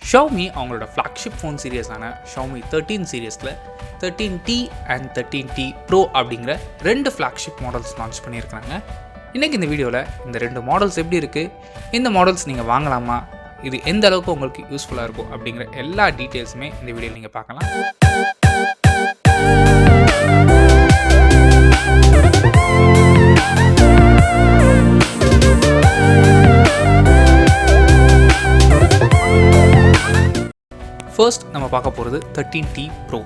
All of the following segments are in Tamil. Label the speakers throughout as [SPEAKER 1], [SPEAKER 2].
[SPEAKER 1] Xiaomi அவங்களோட ஃப்ளாக்ஷிப் ஃபோன் சீரியஸான Xiaomi 13 சீரியஸில் 13T and 13T Pro அப்படிங்கிற 2 ஃப்ளாக்ஷிப் மாடல்ஸ் லான்ச் பண்ணியிருக்காங்க. இன்றைக்கி இந்த வீடியோவில் இந்த 2 மாடல்ஸ் எப்படி இருக்குது, இந்த மாடல்ஸ் நீங்கள் வாங்கலாமா, இது எந்த அளவுக்கு உங்களுக்கு யூஸ்ஃபுல்லாக இருக்கும் அப்படிங்கிற எல்லா டீட்டெயில்ஸுமே இந்த வீடியோவில் நீங்கள் பார்க்கலாம். ஃபர்ஸ்ட் நம்ம பார்க்க போகிறது 13T Pro.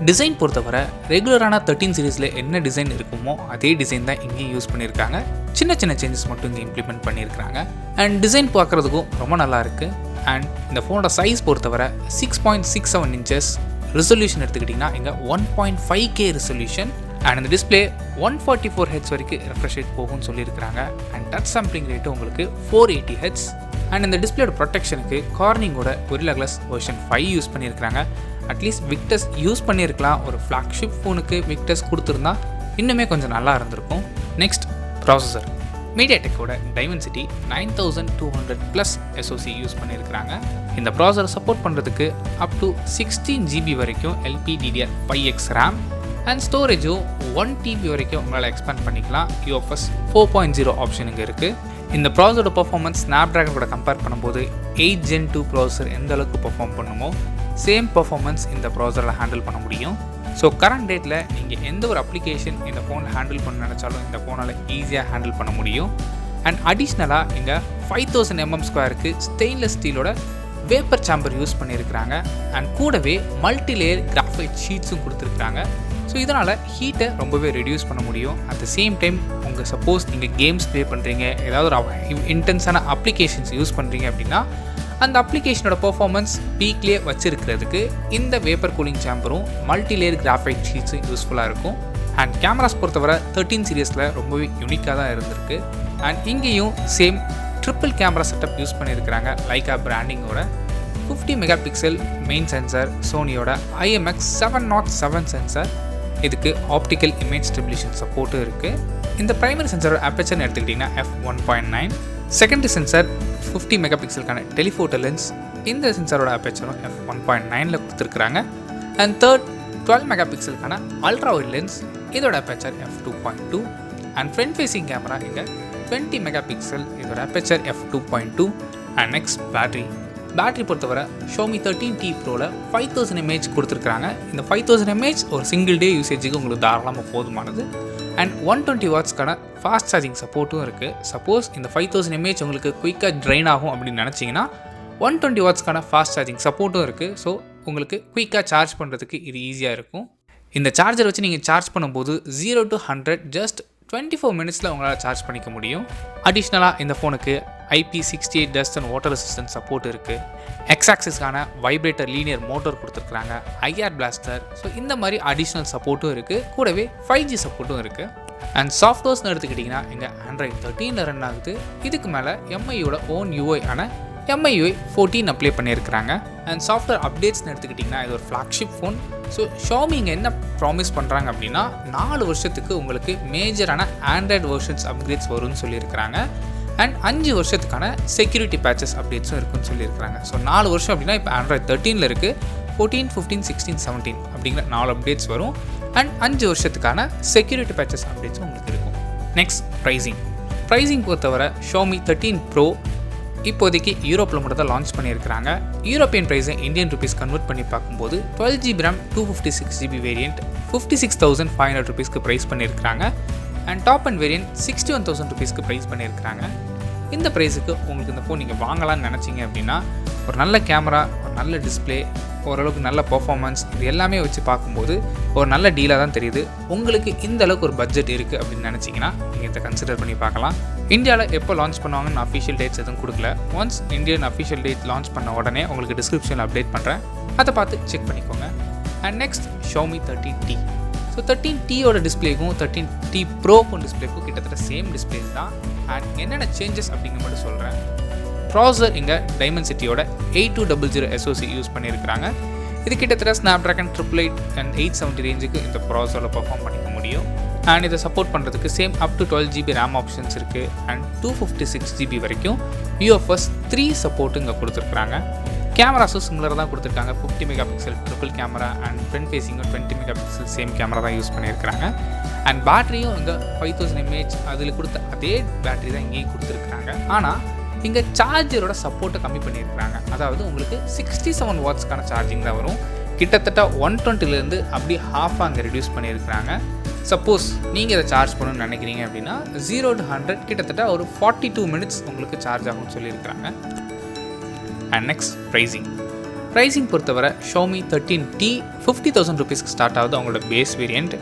[SPEAKER 1] டிசைன் பொறுத்தவரை ரெகுலரான 13 சீரீஸில் என்ன டிசைன் இருக்குமோ அதே டிசைன் தான் இங்கேயும் யூஸ் பண்ணியிருக்காங்க. சின்ன சின்ன சேஞ்சஸ் மட்டும் இங்கே இம்ப்ளிமெண்ட் பண்ணியிருக்காங்க. அண்ட் டிசைன் பார்க்குறதுக்கும் ரொம்ப நல்லா இருக்குது. அண்ட் இந்த ஃபோனோட சைஸ் பொறுத்தவரை 6.67 inches, ரெசல்யூஷன் எடுத்துக்கிட்டிங்கன்னா இங்கே 1.5K ரெசல்யூஷன். அண்ட் இந்த டிஸ்பிளே 144 Hz வரைக்கும் ரெஃப்ரெஷ் ரேட் போகும்னு சொல்லியிருக்கிறாங்க. அண்ட் டச் சாம்பிளிங் ரேட்டு உங்களுக்கு 480 Hz. அண்ட் இந்த டிஸ்பிளேயோட ப்ரொடெக்ஷனுக்கு கார்னிங்கோட Gorilla Glass வெர்ஷன் 5 யூஸ் பண்ணியிருக்கிறாங்க. அட்லீஸ்ட் விக்டஸ் யூஸ் பண்ணியிருக்கலாம். ஒரு ஃப்ளாக்ஷிப் ஃபோனுக்கு விக்டஸ் கொடுத்துருந்தா இன்னுமே கொஞ்சம் நல்லா இருந்திருக்கும். நெக்ஸ்ட் ப்ராசஸர், மீடியாடெக்கோட Dimensity 9200+ SoC யூஸ் பண்ணியிருக்கிறாங்க. இந்த ப்ராசஸரை சப்போர்ட் பண்ணுறதுக்கு அப் டு 16 GB வரைக்கும் LPDDR5X RAM அண்ட் ஸ்டோரேஜும் 1 TB வரைக்கும் உங்களால் எக்ஸ்பேண்ட் பண்ணிக்கலாம். UFS 4.0 ஆப்ஷன் இங்கே இருக்குது. இந்த ப்ராசஸரோட பர்ஃபார்மன்ஸ் ஸ்னாப்ட்ராகன் கூட கம்பேர் பண்ணும்போது 8 Gen 2 ப்ராசஸர் எந்த அளவுக்கு பர்ஃபார்ம் பண்ணுமோ சேம் பர்ஃபார்மன்ஸ் இந்த ப்ராசஸரில் ஹேண்டில் பண்ண முடியும். ஸோ கரண்ட் டேட்டில் நீங்கள் எந்த ஒரு அப்ளிகேஷன் இந்த ஃபோன் ஹேண்டில் பண்ண நினச்சாலும் இந்த ஃபோனால் ஈஸியாக ஹேண்டில் பண்ண முடியும். அண்ட் அடிஷ்னலாக இங்கே 5000 mm² stainless ஸ்டீலோட vapour sambar use பண்ணியிருக்கிறாங்க. அண்ட் கூடவே மல்டி லேயர் கிராஃபைட் ஷீட்ஸும் கொடுத்துருக்காங்க. ஸோ இதனால் ஹீட்டை ரொம்பவே ரெடியூஸ் பண்ண முடியும். அட் த சேம் டைம் உங்கள் சப்போஸ் நீங்கள் கேம்ஸ் ப்ளே பண்ணுறீங்க, ஏதாவது ஒரு இன்டென்ஸான அப்ளிகேஷன்ஸ் யூஸ் பண்ணுறீங்க அப்படின்னா அந்த அப்ளிகேஷனோட பர்ஃபார்மன்ஸ் பீக்லேயே வச்சுருக்கிறதுக்கு இந்த வேப்பர் கூலிங் சாம்பரும் மல்டி லேயர் கிராஃபைட் ஷீட்ஸும் யூஸ்ஃபுல்லாக இருக்கும். அண்ட் கேமராஸ் பொறுத்தவரை 13 சீரியஸில் ரொம்பவே யூனிக்காக தான் இருந்திருக்கு. அண்ட் இங்கேயும் same triple camera setup use பண்ணியிருக்கிறாங்க. லைக்கா பிராண்டிங்கோட 50 மெகாபிக்சல் மெயின் சென்சார், சோனியோட IMX 707 சென்சார், இதுக்கு ஆப்டிக்கல் இமேஜ் ஸ்டெபிலேஷன் சப்போர்ட்டும் இருக்குது. இந்த பிரைமரி சென்சாரோட அப்பேச்சர்னு எடுத்துக்கிட்டிங்கன்னா f1.9, செகண்டரி சென்சார் 50 மெகாபிக்சலுக்கான டெலிஃபோட்டோ லென்ஸ், இந்த சென்சாரோட அப்பேச்சரும் f1.9ல் கொடுத்துருக்குறாங்க. அண்ட் தேர்ட் 12 மெகாபிக்சலுக்கான அல்ட்ரா வைட் லென்ஸ், இதோட aperture f2.2. And front facing camera இங்கே 20 மெகாபிக்சல், இதோட aperture f2.2. And next battery பொறுத்தவரை Xiaomi 13T Proவில் 5000 mAh கொடுத்துருக்காங்க. இந்த 5000 mAh ஒரு சிங்கிள் டே யூசேஜுக்கு உங்களுக்கு தாராளமாக போதுமானது. அண்ட் 120 வாட்ஸ்க்கான ஃபாஸ்ட் சார்ஜிங் சப்போர்ட்டும் இருக்குது. சப்போஸ் இந்த 5000 mAh உங்களுக்கு குயிக்காக ட்ரைன் ஆகும் அப்படின்னு நினச்சிங்கன்னா 120 வாட்ஸ்க்கான ஃபாஸ்ட் சார்ஜிங் சப்போர்ட்டும் இருக்குது. ஸோ உங்களுக்கு குயிக்காக சார்ஜ் பண்ணுறதுக்கு இது ஈஸியாக இருக்கும். இந்த சார்ஜர் வச்சு நீங்கள் சார்ஜ் பண்ணும்போது 0 to 100 ஜஸ்ட் 24 மினிட்ஸில் உங்களால் சார்ஜ் பண்ணிக்க முடியும். அடிஷ்னலாக இந்த ஃபோனுக்கு IP68 dust and water resistant support இருக்குது. எக்ஸாக்சிஸ்க்கான வைப்ரேட்டர் லீனியர் மோட்டர் கொடுத்துருக்குறாங்க, IR பிளாஸ்டர். ஸோ இந்த மாதிரி அடிஷ்னல் சப்போர்ட்டும் இருக்குது. கூடவே 5G சப்போர்ட்டும் இருக்குது. அண்ட் சாஃப்ட்வேர்ஸ்னு எடுத்துக்கிட்டிங்கன்னா இங்கே Android 13 ரன் ஆகுது. இதுக்கு மேலே MIUயோட ஓன் UI ஆன MIUI 14 அப்ளை பண்ணியிருக்கிறாங்க. அண்ட் சாஃப்ட்வேர் அப்டேட்ஸ்னு எடுத்துக்கிட்டிங்கன்னா இது ஒரு ஃப்ளாக்ஷிப் ஃபோன். ஸோ Xiaomi இங்கே என்ன ப்ராமிஸ் பண்ணுறாங்க அப்படின்னா 4 வருஷத்துக்கு உங்களுக்கு மேஜரான ஆண்ட்ராய்டு வெர்ஷன்ஸ் அப்கிரேட்ஸ் வரும்னு சொல்லியிருக்கிறாங்க. அண்ட் 5 வருஷத்துக்கான செக்யூரிட்டி பேச்சஸ் அப்டேட்ஸும் இருக்குன்னு சொல்லியிருக்கிறாங்க. ஸோ 4 வருஷம் அப்படின்னா இப்போ Android 13ல் இருக்குது, 14, 15, 16, 17 அப்படிங்கிற 4 அப்டேட்ஸ் வரும். அண்ட் 5 வருஷத்துக்கான செக்யூரிட்டி பேச்சஸ் அப்டேட்ஸும் உங்களுக்கு இருக்கும். நெக்ஸ்ட் ப்ரைஸிங் பொறுத்தவரை Xiaomi 13 Pro இப்போதைக்கு யூரோப்பில் மட்டும் தான் லான்ச் பண்ணியிருக்கிறாங்க. யூரோப்பியன் ப்ரைஸை இந்தியன் ருபீஸ் கன்வெர்ட் பண்ணி பார்க்கும்போது 12 GB RAM 256 GB வேரியண்ட் 56,500 rupeesக்கு ப்ரைஸ் பண்ணியிருக்கிறாங்க. அண்ட் டாப் அண்ட் வேரியண்ட் 61,000 rupeesக்கு ப்ரைஸ் பண்ணியிருக்கிறாங்க. இந்த ப்ரைஸுக்கு உங்களுக்கு இந்த ஃபோன் நீங்கள் வாங்கலாம்னு நினச்சிங்க அப்படின்னா ஒரு நல்ல கேமரா, ஒரு நல்ல டிஸ்பிளே, ஓரளவுக்கு நல்ல பர்ஃபார்மன்ஸ், இது எல்லாமே வச்சு பார்க்கும்போது ஒரு நல்ல டீலாக தான் தெரியுது. உங்களுக்கு இந்த அளவுக்கு ஒரு பட்ஜெட் இருக்குது அப்படின்னு நினச்சிங்கன்னா நீங்கள் இதை கன்சிடர் பண்ணி பார்க்கலாம். இந்தியாவில் எப்போ லான்ச் பண்ணுவாங்கன்னு அஃபிஷியல் டேட்ஸ் எதுவும் கொடுக்கல. Once Indian official date launch பண்ண உடனே உங்களுக்கு டிஸ்கிரிப்ஷனில் அப்டேட் பண்ணுறேன், அதை பார்த்து செக் பண்ணிக்கோங்க. And next Xiaomi 13T. So 13Tயோட டிஸ்பிளேக்கும் 13T Proக்கும் டிஸ்பிளேக்கும் கிட்டத்தட்ட சேம் டிஸ்பிளேஸ் தான். அண்ட் என்னென்ன சேஞ்சஸ் அப்படிங்கிற மட்டும் சொல்கிறேன். ப்ராசஸர் இங்கே Dimensityயோட 8200 SoC யூஸ் பண்ணியிருக்கிறாங்க. இது கிட்டத்தட்ட ஸ்னாப்ட்ராகன் 888 அண்ட் 870 ரேஞ்சுக்கு இந்த ப்ராசஸரில் பர்ஃபார்ம் பண்ணிக்க முடியும். அண்ட் இதை சப்போர்ட் பண்ணுறதுக்கு same up to 12 GB RAM options இருக்குது. அண்ட் 256 GB வரைக்கும் UFS 3 சப்போர்ட்டு இங்கே கொடுத்துருக்குறாங்க. கேமராஸும் சிமிலராக தான் கொடுத்துருக்காங்க. 50 mega pixel triple camera and front ஃபேஸிங்கும் 20 மெகா பிக்சல் சேம் கேமரா தான் யூஸ் பண்ணியிருக்காங்க. அண்ட் பேட்டரியும் இங்கே 5000 mAh அதில் கொடுத்த அதே பேட்டரி தான் இங்கேயும் கொடுத்துருக்காங்க. ஆனால் இங்கே சார்ஜரோட சப்போர்ட்டை கம்மி பண்ணியிருக்கிறாங்க. அதாவது உங்களுக்கு 67 வாட்ஸ்க்கான சார்ஜிங் தான் வரும். கிட்டத்தட்ட 120லேருந்து அப்படி ஹாஃபாக அங்கே ரெடியூஸ் பண்ணியிருக்கிறாங்க. சப்போஸ் நீங்கள் இதை சார்ஜ் பண்ணணும்னு நினைக்கிறீங்க அப்படின்னா 0 to 100 கிட்டத்தட்ட ஒரு 42 மினிட்ஸ் உங்களுக்கு சார்ஜ் ஆகும்னு சொல்லியிருக்கிறாங்க. அண்ட் நெக்ஸ்ட் ப்ரைஸிங் பொறுத்தவரை Xiaomi 13T 50,000 ருபீஸ்க்கு ஸ்டார்ட் ஆகுது அவங்களோட பேஸ் வேரியண்ட்.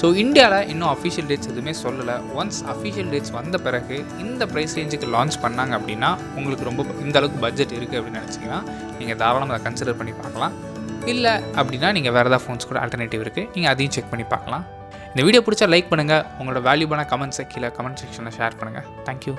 [SPEAKER 1] ஸோ இந்தியாவில் இன்னும் அஃபிஷியல் டேட்ஸ் எதுவுமே சொல்லலை. ஒன்ஸ் அஃபிஷியல் டேட்ஸ் வந்த பிறகு இந்த ப்ரைஸ் ரேஞ்சுக்கு லான்ச் பண்ணாங்க அப்படின்னா உங்களுக்கு ரொம்ப இந்த அளவுக்கு பட்ஜெட் இருக்குது அப்படின்னு நினச்சிங்கன்னா நீங்கள் தாராளமாக அதை கன்சிடர் பண்ணி பார்க்கலாம். இல்லை அப்படின்னா நீங்கள் வேறு ஏதாவது ஃபோன்ஸ் கூட ஆல்டர்னேட்டிவ் இருக்குது, நீங்கள் அதையும் செக் பண்ணி பார்க்கலாம். இந்த வீடியோ பிடிச்சா லைக் பண்ணுங்கள். உங்களோட வேல்யூபான கமெண்ட்ஸை கீழே கமெண்ட் செக்ஷனில் ஷேர் பண்ணுங்கள். தேங்க்யூ.